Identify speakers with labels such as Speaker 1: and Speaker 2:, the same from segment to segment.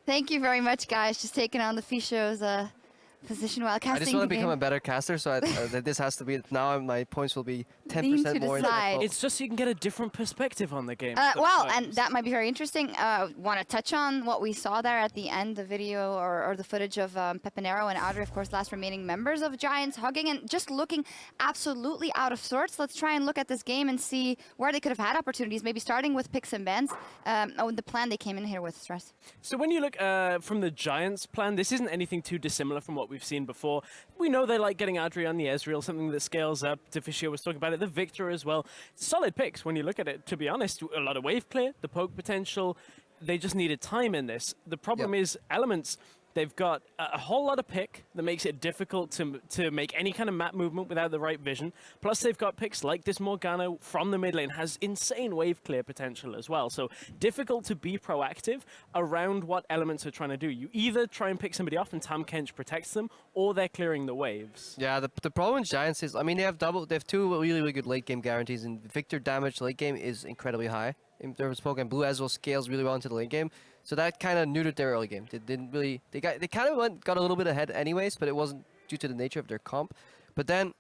Speaker 1: Thank you very much, guys. Just taking on the Fisho's position while casting.
Speaker 2: I just want to
Speaker 1: the
Speaker 2: become
Speaker 1: game.
Speaker 2: a better caster, so this has to be now. My points will be 10% more.
Speaker 3: It's just so you can get a different perspective on the game.
Speaker 1: Well, and that might be very interesting. Want to touch on what we saw there at the end, the video or the footage of Pepinero and Adri, of course, last remaining members of Giants, hugging and just looking absolutely out of sorts. Let's try and look at this game and see where they could have had opportunities, maybe starting with picks and bans. The plan they came in here with, Stress.
Speaker 3: So when you look from the Giants' plan, this isn't anything too dissimilar from what we've seen before. We know they like getting Adri on the Ezreal, something that scales up. Deficio was talking about it, the Victor as well. Solid picks when you look at it, to be honest. A lot of wave clear, the poke potential. They just needed time in this. The problem is Elements. They've got a whole lot of pick that makes it difficult to make any kind of map movement without the right vision. Plus, they've got picks like this Morgana from the mid lane, has insane wave clear potential as well. So difficult to be proactive around what Elements are trying to do. You either try and pick somebody off and Tam Kench protects them, or they're clearing the waves.
Speaker 2: Yeah, the problem with Giants is, I mean, they have two really good late game guarantees, and Victor damage late game is incredibly high. In terms of poke, and Blue Ezreal scales really well into the late game. So that kind of neutered their early game. They didn't really, they kind of got a little bit ahead anyways, but it wasn't due to the nature of their comp. But then,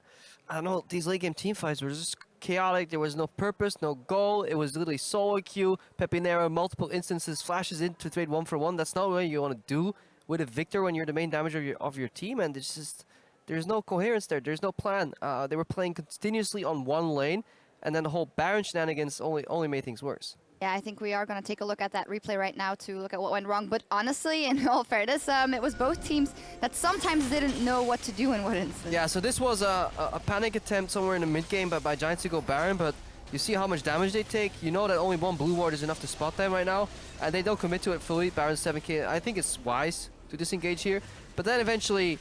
Speaker 2: I don't know, these late game team fights were just chaotic. There was no purpose, no goal. It was literally solo queue, Pepinero, multiple instances, flashes in to trade 1-for-1. That's not what you want to do with a Victor when you're the main damager of your team, and it's just, there's no coherence there. There's no plan. They were playing continuously on one lane, and then the whole Baron shenanigans only made things worse.
Speaker 1: Yeah, I think we are going to take a look at that replay right now to look at what went wrong. But honestly, in all fairness, it was both teams that sometimes didn't know what to do in what instance.
Speaker 2: Yeah, so this was a panic attempt somewhere in the mid game by Giants to go Baron, but you see how much damage they take. You know that only one blue ward is enough to spot them right now, and they don't commit to it fully. Baron 7k. I think it's wise to disengage here, but then eventually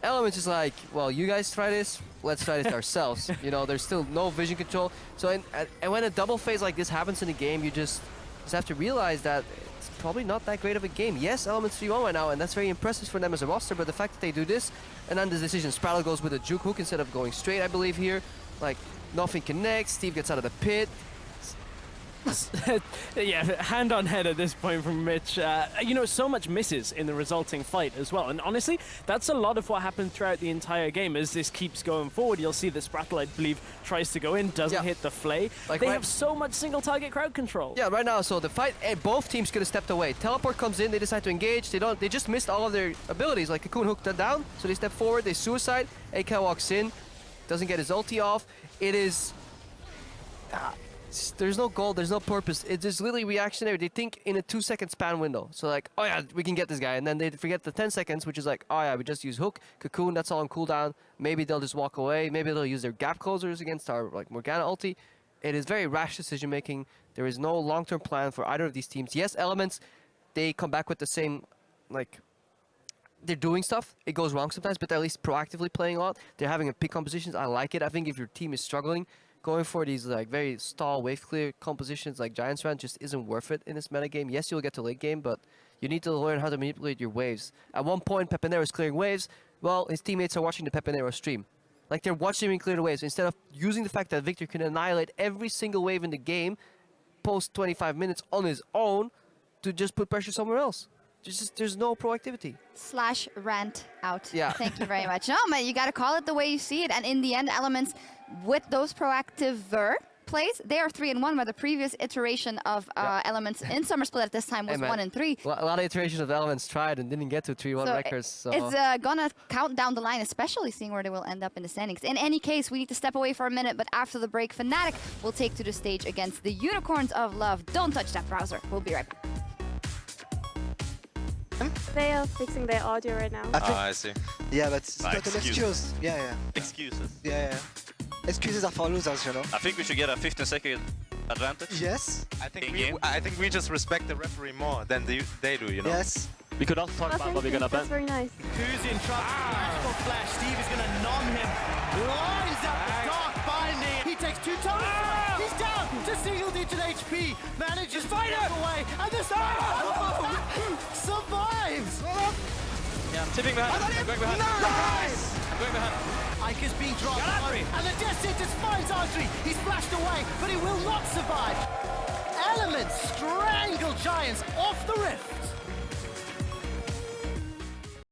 Speaker 2: Elements is like, well, you guys try this, let's try this ourselves. You know, there's still no vision control. So, and when a double phase like this happens in a game, you just have to realize that it's probably not that great of a game. Yes, Elements 3-1 right now, and that's very impressive for them as a roster, but the fact that they do this, and then the decision, Spraddle goes with a juke hook instead of going straight, I believe, here. Like, nothing connects, Steve gets out of the pit.
Speaker 3: Yeah, hand on head at this point from Mitch. You know, so much misses in the resulting fight as well. And honestly, that's a lot of what happened throughout the entire game. As this keeps going forward, you'll see that Spraddle, I believe, tries to go in, doesn't hit the flay. Like they have so much single target crowd control.
Speaker 2: Yeah, right now, so the fight, both teams could have stepped away. Teleport comes in, they decide to engage. They just missed all of their abilities. Like Cocoon hooked them down, so they step forward, they suicide. AK walks in, doesn't get his ulti off. It is... there's no goal, there's no purpose. It's just literally reactionary. They think in a 2-second span window. So like, oh yeah, we can get this guy. And then they forget the 10 seconds, which is like, oh yeah, we just use hook, Cocoon, that's all on cooldown. Maybe they'll just walk away. Maybe they'll use their gap closers against our like Morgana ulti. It is very rash decision making. There is no long-term plan for either of these teams. Yes, Elements, they come back with the same, like, they're doing stuff. It goes wrong sometimes, but they're at least proactively playing a lot. They're having a pick compositions. I like it. I think if your team is struggling, going for these like very stall wave clear compositions like Giants ran just isn't worth it in this metagame. Yes, you'll get to late game, but you need to learn how to manipulate your waves. At one point, Pepinero is clearing waves. Well, his teammates are watching the Pepinero stream. Like they're watching him clear the waves instead of using the fact that Victor can annihilate every single wave in the game post 25 minutes on his own to just put pressure somewhere else. There's no proactivity.
Speaker 1: Slash rant out.
Speaker 2: Yeah.
Speaker 1: Thank you very much. No, man, you got to call it the way you see it. And in the end, Elements, with those proactive plays, they are 3-1, where the previous iteration of Elements in Summer Split at this time was 1-3.
Speaker 2: A lot of iterations of Elements tried and didn't get to 3-1 records. So
Speaker 1: it's gonna count down the line, especially seeing where they will end up in the standings. In any case, we need to step away for a minute, but after the break, Fnatic will take to the stage against the Unicorns of Love. Don't touch that browser. We'll be right back.
Speaker 4: They are fixing their audio right now.
Speaker 5: I see.
Speaker 6: Yeah, but it's not an excuse. Yeah.
Speaker 5: Excuses.
Speaker 6: Yeah. Excuses are for losers, you know.
Speaker 5: I think we should get a 15-second advantage.
Speaker 6: Yes.
Speaker 7: I think we just respect the referee more than they do, you know.
Speaker 6: Yes.
Speaker 8: We could also talk about what we're gonna bet.
Speaker 4: That's very nice.
Speaker 9: Who's in trouble? Magical flash. Steve is gonna nom him. Lines up the dark binding. He takes 2 tokens. He's down to single-digit HP. Manages to get away, and the survives.
Speaker 8: Yeah, I'm tipping behind. I'm going behind.
Speaker 6: Nice!
Speaker 8: I'm going behind.
Speaker 9: Ike is being dropped, and the Death Sentence finds Audrey. He's flashed away, but he will not survive. Elements strangle Giants off the rift.